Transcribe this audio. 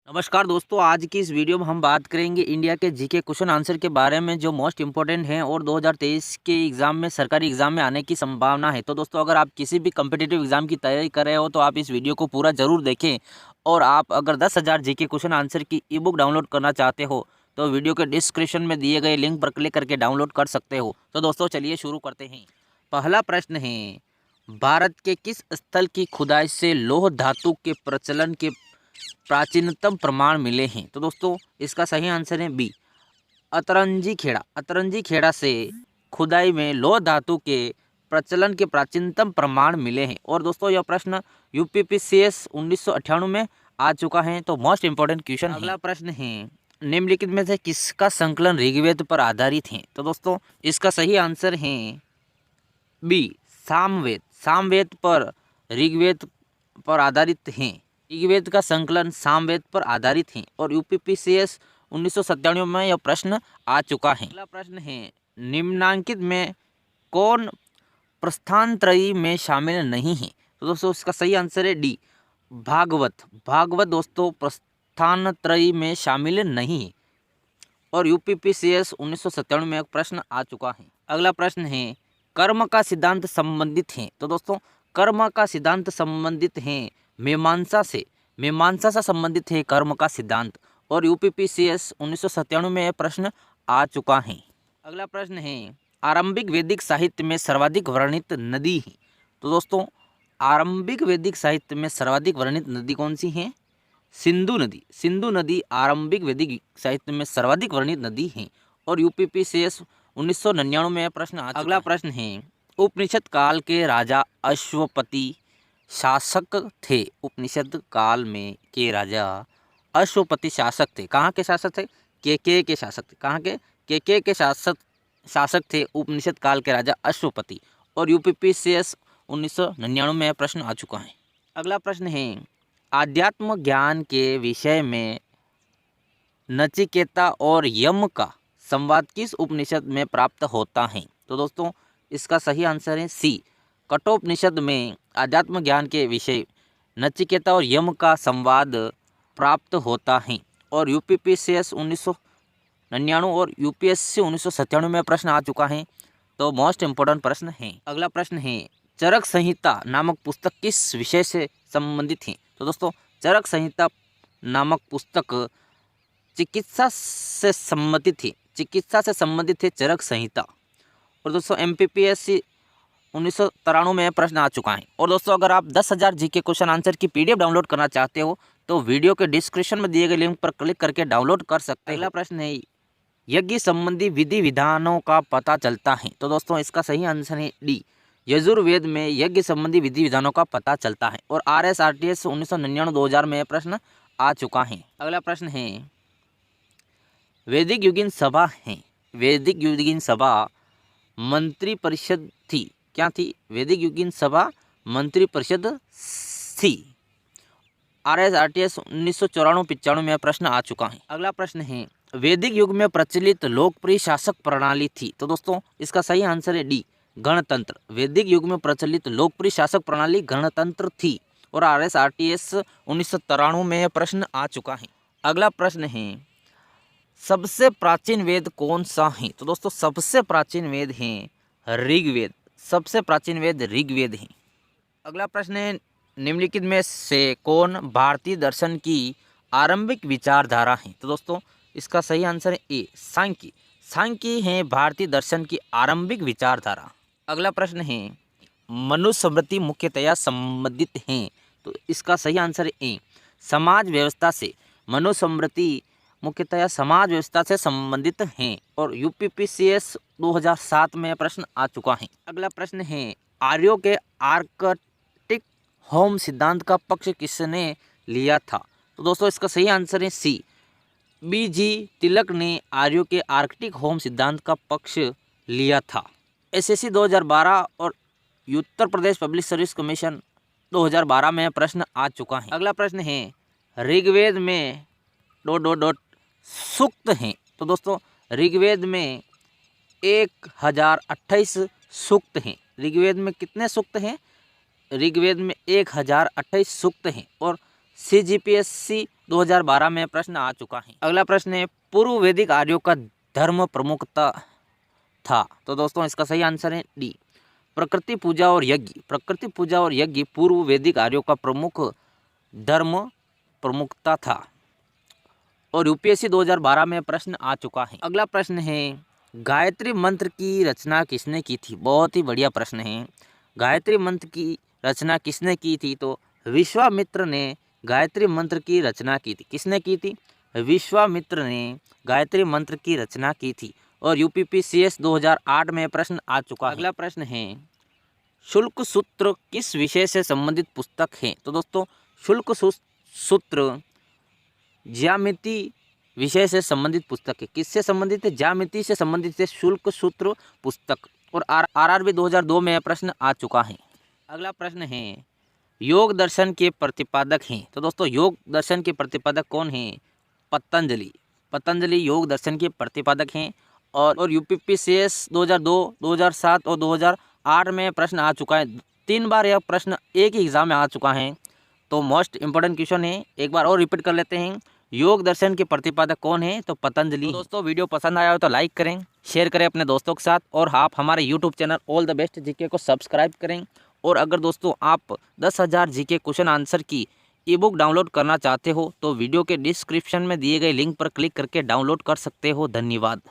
नमस्कार दोस्तों, आज की इस वीडियो में हम बात करेंगे इंडिया के जीके क्वेश्चन आंसर के बारे में जो मोस्ट इंपॉर्टेंट हैं और 2023 के एग्ज़ाम में सरकारी एग्ज़ाम में आने की संभावना है। तो दोस्तों, अगर आप किसी भी कम्पिटिटिव एग्ज़ाम की तैयारी कर रहे हो तो आप इस वीडियो को पूरा ज़रूर देखें। और आप अगर 10,000 जीके क्वेश्चन आंसर की ई बुक डाउनलोड करना चाहते हो तो वीडियो के डिस्क्रिप्शन में दिए गए लिंक पर क्लिक करके डाउनलोड कर सकते हो। तो दोस्तों चलिए शुरू करते हैं। पहला प्रश्न है, भारत के किस स्थल की खुदाई से लौह धातु के प्रचलन के प्राचीनतम प्रमाण मिले हैं? तो दोस्तों इसका सही आंसर है बी, अतरंजी खेड़ा। अतरंजी खेड़ा से खुदाई में लौह धातु के प्रचलन के प्राचीनतम प्रमाण मिले हैं। और दोस्तों यह प्रश्न यूपीपीसीएस 1998 में आ चुका है। तो मोस्ट इंपॉर्टेंट क्वेश्चन है। अगला प्रश्न है, निम्नलिखित में से किसका संकलन ऋग्वेद पर आधारित है? तो दोस्तों इसका सही आंसर है बी, सामवेद। सामवेद पर ऋग्वेद पर आधारित हैं। ऋग्वेद का संकलन सामवेद पर आधारित है और यूपीपीसीएस 1997 में यह प्रश्न आ चुका है। अगला प्रश्न है, निम्नांकित में कौन प्रस्थानत्रयी में शामिल नहीं है? तो दोस्तों इसका सही आंसर है डी, भागवत। भागवत दोस्तों प्रस्थानत्रयी में शामिल नहीं है और यूपीपीसीएस 1997 में एक प्रश्न आ चुका है। अगला प्रश्न है, कर्म का सिद्धांत संबंधित है? तो दोस्तों कर्म का सिद्धांत संबंधित है मीमांसा से। मीमांसा से संबंधित है कर्म का सिद्धांत और यूपीपीसीएस 1997 में यह प्रश्न आ चुका है। अगला प्रश्न है, आरंभिक वैदिक साहित्य में सर्वाधिक वर्णित नदी है? तो दोस्तों आरंभिक वैदिक साहित्य में सर्वाधिक वर्णित नदी कौन सी है? सिंधु नदी। सिंधु नदी आरंभिक वैदिक साहित्य में सर्वाधिक वर्णित नदी है और यूपीपीसीएस 1999 में यह प्रश्न आ चुका है। अगला प्रश्न है, उपनिषद काल के राजा अश्वपति शासक थे? उपनिषद काल में के राजा अश्वपति शासक थे। कहाँ के शासक थे? के शासक थे। कहाँ के के शासक थे उपनिषद काल के राजा अश्वपति और यूपीपीसीएस 1999 में यह प्रश्न आ चुका है। अगला प्रश्न है, आध्यात्म ज्ञान के विषय में नचिकेता और यम का संवाद किस उपनिषद में प्राप्त होता है? तो दोस्तों इसका सही आंसर है सी, कठोपनिषद में आध्यात्म ज्ञान के विषय नचिकेता और यम का संवाद प्राप्त होता है और यूपीपीसीएस 1999 और यूपीएससी 1997 में प्रश्न आ चुका है। तो मोस्ट इम्पोर्टेंट प्रश्न है। अगला प्रश्न है, चरक संहिता नामक पुस्तक किस विषय से संबंधित है? तो दोस्तों चरक संहिता नामक पुस्तक चिकित्सा से संबंधित है। चिकित्सा से संबंधित है चरक संहिता। और दोस्तों एमपीपीएससी 1993 में प्रश्न आ चुका है। और दोस्तों अगर आप 10,000 जीके क्वेश्चन आंसर की पीडीएफ डाउनलोड करना चाहते हो तो वीडियो के डिस्क्रिप्शन में दिए गए लिंक पर क्लिक करके डाउनलोड कर सकते हैं। अगला प्रश्न है, यज्ञ संबंधी विधि विधानों का पता चलता है? तो दोस्तों इसका सही आंसर है डी, यजुर्वेद में यज्ञ संबंधी विधि विधानों का पता चलता है और RSRTS 1999-2000 में प्रश्न आ चुका है। अगला प्रश्न है, वैदिक युगीन सभा है। वैदिक युगीन सभा मंत्री परिषद थी। क्या थी? वैदिक युगीन सभा मंत्री परिषद थी। RSRTS 1994-95 में प्रश्न आ चुका है। अगला प्रश्न है, वैदिक युग में प्रचलित लोकप्रिय शासक प्रणाली थी? तो दोस्तों इसका सही आंसर है डी, गणतंत्र। वैदिक युग में प्रचलित लोकप्रिय शासक प्रणाली गणतंत्र थी और RSRTS 1993 में प्रश्न आ चुका है। अगला प्रश्न है, सबसे प्राचीन वेद कौन सा है? तो दोस्तों सबसे प्राचीन वेद है ऋग्वेद। सबसे प्राचीन वेद ऋग्वेद है। अगला प्रश्न है, निम्नलिखित में से कौन भारतीय दर्शन की आरंभिक विचारधारा है? तो दोस्तों इसका सही आंसर है ए, सांख्य। सांख्य है भारतीय दर्शन की आरंभिक विचारधारा। अगला प्रश्न है, मनुस्मृति मुख्यतया संबंधित हैं? तो इसका सही आंसर है ए, समाज व्यवस्था से। मनुस्मृति मुख्यतया समाज व्यवस्था से संबंधित हैं और यूपीपीसीएस 2007 में प्रश्न आ चुका है। अगला प्रश्न है, आर्यों के आर्कटिक होम सिद्धांत का पक्ष किसने लिया था? तो दोस्तों इसका सही आंसर है सी, BG तिलक ने आर्यों के आर्कटिक होम सिद्धांत का पक्ष लिया था। SSC 2012 और Uttar Pradesh public service commission 2012 में प्रश्न आ चुका है। अगला प्रश्न है, ऋग्वेद में ... सूक्त हैं? तो दोस्तों ऋग्वेद में 1028 सूक्त हैं। ऋग्वेद में कितने सूक्त हैं? ऋग्वेद में 1028 सूक्त हैं और CGPSC 2012 में प्रश्न आ चुका है। अगला प्रश्न है, पूर्व वैदिक आर्यों का धर्म प्रमुखता था। तो दोस्तों इसका सही आंसर है डी, प्रकृति पूजा और यज्ञ। प्रकृति पूजा और यज्ञ पूर्व वैदिक आर्यों का प्रमुख धर्म प्रमुखता था और यूपीएससी 2012 में प्रश्न आ चुका है। अगला प्रश्न है, गायत्री मंत्र की रचना किसने की थी। बहुत ही बढ़िया प्रश्न है। गायत्री मंत्र की रचना किसने की थी। तो विश्वामित्र ने गायत्री मंत्र की रचना की थी। किसने की थी। विश्वामित्र ने गायत्री मंत्र की रचना की थी और यूपीपीसीएस 2008 में प्रश्न आ चुका है। अगला प्रश्न है, शुल्क सूत्र किस विषय से संबंधित पुस्तक है। तो दोस्तों शुल्क सूत्र ज्यामिति विषय से संबंधित पुस्तक है। किससे संबंधित है। ज्यामिति से संबंधित है शुल्क सूत्र पुस्तक और आरआरबी 2002 में प्रश्न आ चुका है। अगला प्रश्न है, योग दर्शन के प्रतिपादक हैं। तो दोस्तों योग दर्शन के प्रतिपादक कौन हैं। पतंजलि। पतंजलि योग दर्शन के प्रतिपादक हैं और यूपीपीसीएस 2002, 2007 और 2008 में प्रश्न आ चुका है। 3 बार यह प्रश्न एक ही एग्जाम में आ चुका है। तो मोस्ट इंपॉर्टेंट क्वेश्चन है, एक बार और रिपीट कर लेते हैं। योग दर्शन के प्रतिपादक कौन है। तो पतंजलि। तो दोस्तों वीडियो पसंद आया हो तो लाइक करें, शेयर करें अपने दोस्तों के साथ और आप हमारे YouTube channel all the best GK को सब्सक्राइब करें। और अगर दोस्तों आप 10,000 जीके क्वेश्चन आंसर की ई बुक डाउनलोड करना चाहते हो तो वीडियो के डिस्क्रिप्शन में दिए गए लिंक पर क्लिक करके डाउनलोड कर सकते हो। धन्यवाद।